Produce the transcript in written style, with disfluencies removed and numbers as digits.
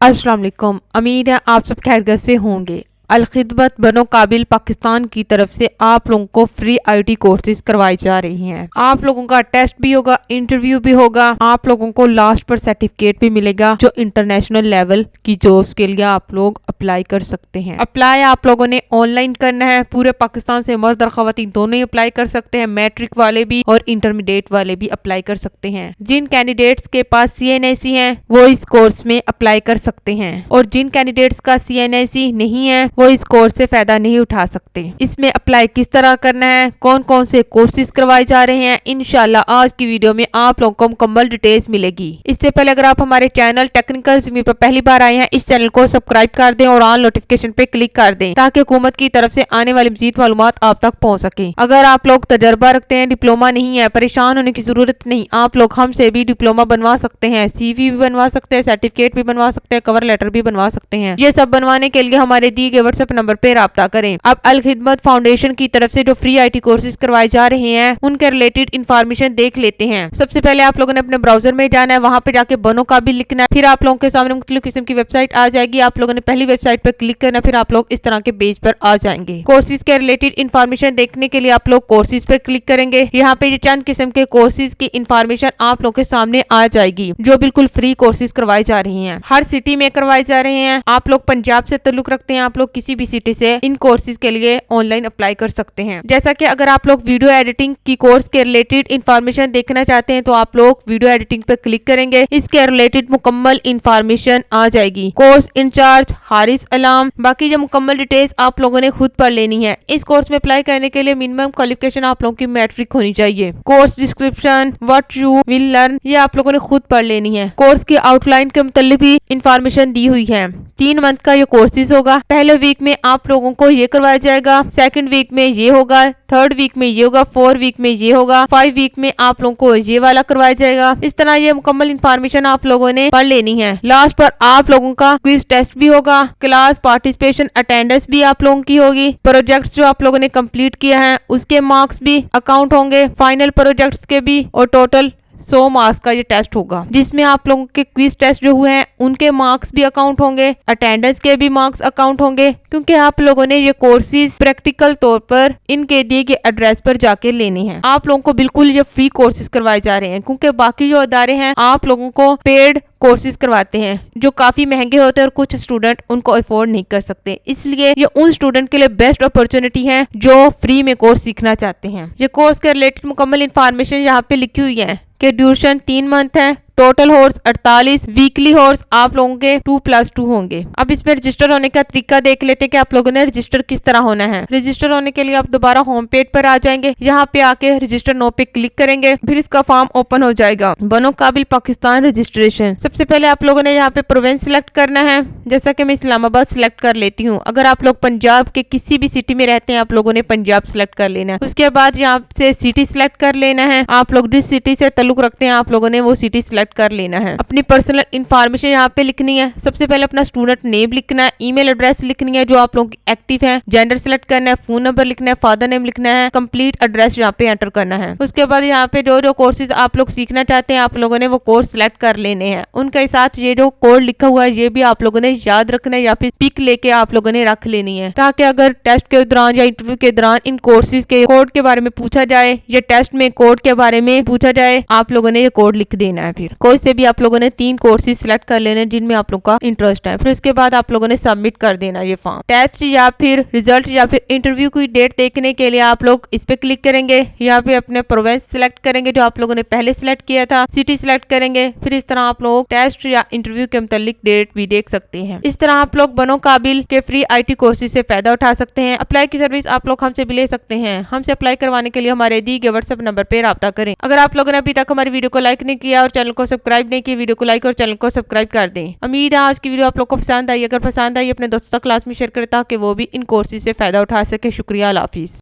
अस्सलाम वालेकुम। उम्मीद है आप सब खैरियत से होंगे। अलखिदमत बनो काबिल पाकिस्तान की तरफ से आप लोगों को फ्री आईटी कोर्सेज करवाई जा रही हैं। आप लोगों का टेस्ट भी होगा, इंटरव्यू भी होगा, आप लोगों को लास्ट पर सर्टिफिकेट भी मिलेगा जो इंटरनेशनल लेवल की जॉब्स के लिए आप लोग अप्लाई कर सकते हैं। अप्लाई आप लोगों ने ऑनलाइन करना है। पूरे पाकिस्तान से मर्द और खवातीन दोनों ही अप्लाई कर सकते हैं। मैट्रिक वाले भी और इंटरमीडिएट वाले भी अप्लाई कर सकते हैं। जिन कैंडिडेट्स के पास CNIC है वो इस कोर्स में अप्लाई कर सकते हैं और जिन कैंडिडेट्स का CNIC नहीं है वो इस कोर्स से फायदा नहीं उठा सकते। इसमें अप्लाई किस तरह करना है, कौन कौन से कोर्सेज करवाए जा रहे हैं, इंशाल्लाह आज की वीडियो में आप लोगों को मुकम्मल डिटेल्स मिलेगी। इससे पहले अगर आप हमारे चैनल टेक्निकल ज़मीर पर पहली बार आए हैं, इस चैनल को सब्सक्राइब कर दें और ऑल नोटिफिकेशन पे क्लिक कर दें ताकि हुकूमत की तरफ से आने वाली मजीद मालूमात आप तक पहुँच सके। अगर आप लोग तजर्बा रखते हैं, डिप्लोमा नहीं है, परेशान होने की जरूरत नहीं। आप लोग हमसे भी डिप्लोमा बनवा सकते हैं, CV भी बनवा सकते हैं, सर्टिफिकेट भी बनवा सकते हैं, कवर लेटर भी बनवा सकते हैं। ये सब बनवाने के लिए हमारे दिए गए व्हाट्सएप नंबर पे राब्ता करें। अब अल खिदमत फाउंडेशन की तरफ से जो फ्री आईटी कोर्सेज करवाए जा रहे हैं उनके रिलेटेड इंफॉर्मेशन देख लेते हैं। सबसे पहले आप लोगों ने अपने ब्राउजर में जाना है, वहां पे जाके बनो काबिल लिखना है। फिर आप लोगों के सामने मुख्तलिफ किस्म की वेबसाइट आ जाएगी। आप लोगों ने पहली वेबसाइट पर क्लिक करना, फिर आप लोग इस तरह के पेज पर आ जाएंगे। कोर्सेज के रिलेटेड इंफॉर्मेशन देखने के लिए आप लोग कोर्सेज पर क्लिक करेंगे। यहाँ पे चंद किस्म के कोर्सेज की इंफॉर्मेशन आप लोग के सामने आ जाएगी जो बिल्कुल फ्री कोर्सेज करवाए जा रहे हैं। हर सिटी में करवाए जा रहे हैं। आप लोग पंजाब से ताल्लुक रखते हैं, आप लोग किसी भी सिटी से इन कोर्सेज के लिए ऑनलाइन अप्लाई कर सकते हैं। जैसा कि अगर आप लोग वीडियो एडिटिंग की कोर्स के रिलेटेड इंफॉर्मेशन देखना चाहते हैं तो आप लोग वीडियो एडिटिंग पर क्लिक करेंगे। इसके रिलेटेड मुकम्मल इंफॉर्मेशन आ जाएगी। कोर्स इंचार्ज हारिस अलाम, बाकी जो मुकम्मल डिटेल्स आप लोगों ने खुद पढ़ लेनी है। इस कोर्स में अप्लाई करने के लिए मिनिमम क्वालिफिकेशन आप लोगों की मैट्रिक होनी चाहिए। Course description, what you will learn, ये आप लोगों ने खुद पढ़ लेनी है। कोर्स की आउटलाइन के मुतालिक भी इंफॉर्मेशन दी हुई है। 3 मंथ का ये कोर्सेज होगा। पहले वीक में आप लोगों को ये करवाया जाएगा, सेकंड वीक में ये होगा, थर्ड वीक में ये होगा, 4 वीक में ये होगा, 5 वीक में आप लोगों को ये वाला करवाया जाएगा। इस तरह ये मुकम्मल इंफॉर्मेशन आप लोगों ने पढ़ लेनी है। लास्ट पर आप लोगों का क्विज टेस्ट भी होगा, क्लास पार्टिसिपेशन अटेंडेंस भी आप लोगों की होगी, प्रोजेक्ट्स जो आप लोगों ने कंप्लीट किया है उसके मार्क्स भी अकाउंट होंगे, फाइनल प्रोजेक्ट्स के भी, और टोटल 100 मार्क्स का ये टेस्ट होगा जिसमें आप लोगों के क्विज टेस्ट जो हुए हैं उनके मार्क्स भी अकाउंट होंगे, अटेंडेंस के भी मार्क्स अकाउंट होंगे, क्योंकि आप लोगों ने ये कोर्सेज प्रैक्टिकल तौर पर इनके दिए गए एड्रेस पर जाके लेने हैं। आप लोगों को बिल्कुल ये फ्री कोर्सेज करवाए जा रहे हैं, क्योंकि बाकी जो अदारे हैं आप लोगों को पेड कोर्सेज करवाते हैं जो काफी महंगे होते हैं और कुछ स्टूडेंट उनको अफोर्ड नहीं कर सकते। इसलिए ये उन स्टूडेंट के लिए बेस्ट अपॉर्चुनिटी है जो फ्री में कोर्स सीखना चाहते हैं। ये कोर्स के रिलेटेड मुकम्मल इंफॉर्मेशन यहाँ पे लिखी हुई है कि ड्यूरेशन 3 मंथ है, टोटल हॉर्स 48, वीकली हॉर्स आप लोगों के 2+2 होंगे। अब इसमें रजिस्टर होने का तरीका देख लेते हैं कि आप लोगों ने रजिस्टर किस तरह होना है। रजिस्टर होने के लिए आप दोबारा होम पेज पर आ जाएंगे। यहाँ पे आके रजिस्टर नो पे क्लिक करेंगे, फिर इसका फॉर्म ओपन हो जाएगा। बनो काबिल पाकिस्तान रजिस्ट्रेशन। सबसे पहले आप लोगों ने यहाँ पे प्रोविंस सिलेक्ट करना है। जैसा कि मैं इस्लामाबाद सिलेक्ट कर लेती हूँ। अगर आप लोग पंजाब के किसी भी सिटी में रहते हैं आप लोगों ने पंजाब सिलेक्ट कर लेना है। उसके बाद यहाँ से सिटी सिलेक्ट कर लेना है। आप लोग जिस सिटी से ताल्लुक रखते हैं आप लोगों ने वो सिटी सिलेक्ट कर लेना है। अपनी पर्सनल इंफॉर्मेशन यहाँ पे लिखनी है। सबसे पहले अपना स्टूडेंट नेम लिखना है, ईमेल एड्रेस लिखनी है जो आप लोगों की एक्टिव है, जेंडर सिलेक्ट करना है, फोन नंबर लिखना है, फादर नेम लिखना है, कंप्लीट एड्रेस यहाँ पे एंटर करना है। उसके बाद यहाँ पे जो जो कोर्सेज आप लोग सीखना चाहते हैं आप लोगों ने वो कोर्स सिलेक्ट कर लेने हैं। उनके साथ ये जो कोड लिखा हुआ है ये भी आप लोगों ने याद रखना है या फिर पिक लेके आप लोगों ने रख लेनी है, ताकि अगर टेस्ट के दौरान या इंटरव्यू के दौरान इन कोर्सेज के कोड के बारे में पूछा जाए या टेस्ट में कोड के बारे में पूछा जाए आप लोगों ने ये कोड लिख देना है। फिर कोई से भी आप लोगों ने 3 कोर्सेज सिलेक्ट कर लेने जिनमें आप लोगों का इंटरेस्ट है। फिर उसके बाद आप लोगों ने सबमिट कर देना ये फॉर्म। टेस्ट या फिर रिजल्ट या फिर इंटरव्यू की डेट देखने के लिए आप लोग इस पे क्लिक करेंगे। यहाँ पे अपने प्रोविंस सिलेक्ट करेंगे जो आप लोगों ने पहले सिलेक्ट किया था, सिटी सिलेक्ट करेंगे। फिर इस तरह आप लोग टेस्ट या इंटरव्यू के मुतालिक डेट भी देख सकते हैं। इस तरह आप लोग बनो काबिल के फ्री आईटी कोर्सेज से फायदा उठा सकते हैं। अप्लाई की सर्विस आप लोग हमसे भी ले सकते हैं। हमसे अप्लाई करवाने के लिए हमारे दी गए व्हाट्सएप नंबर पे राब्ता करें। अगर आप लोगों ने अभी तक हमारी वीडियो को लाइक नहीं किया और चैनल को सब्सक्राइब नहीं किया, वीडियो को लाइक और चैनल को सब्सक्राइब कर दें। उम्मीद है आज की वीडियो आप लोग को पसंद आई। अगर पसंद आई अपने दोस्तों क्लास में शेयर करें ताकि वो भी इन कोर्सेज से फायदा उठा सके। शुक्रिया, अल्लाह हाफिज।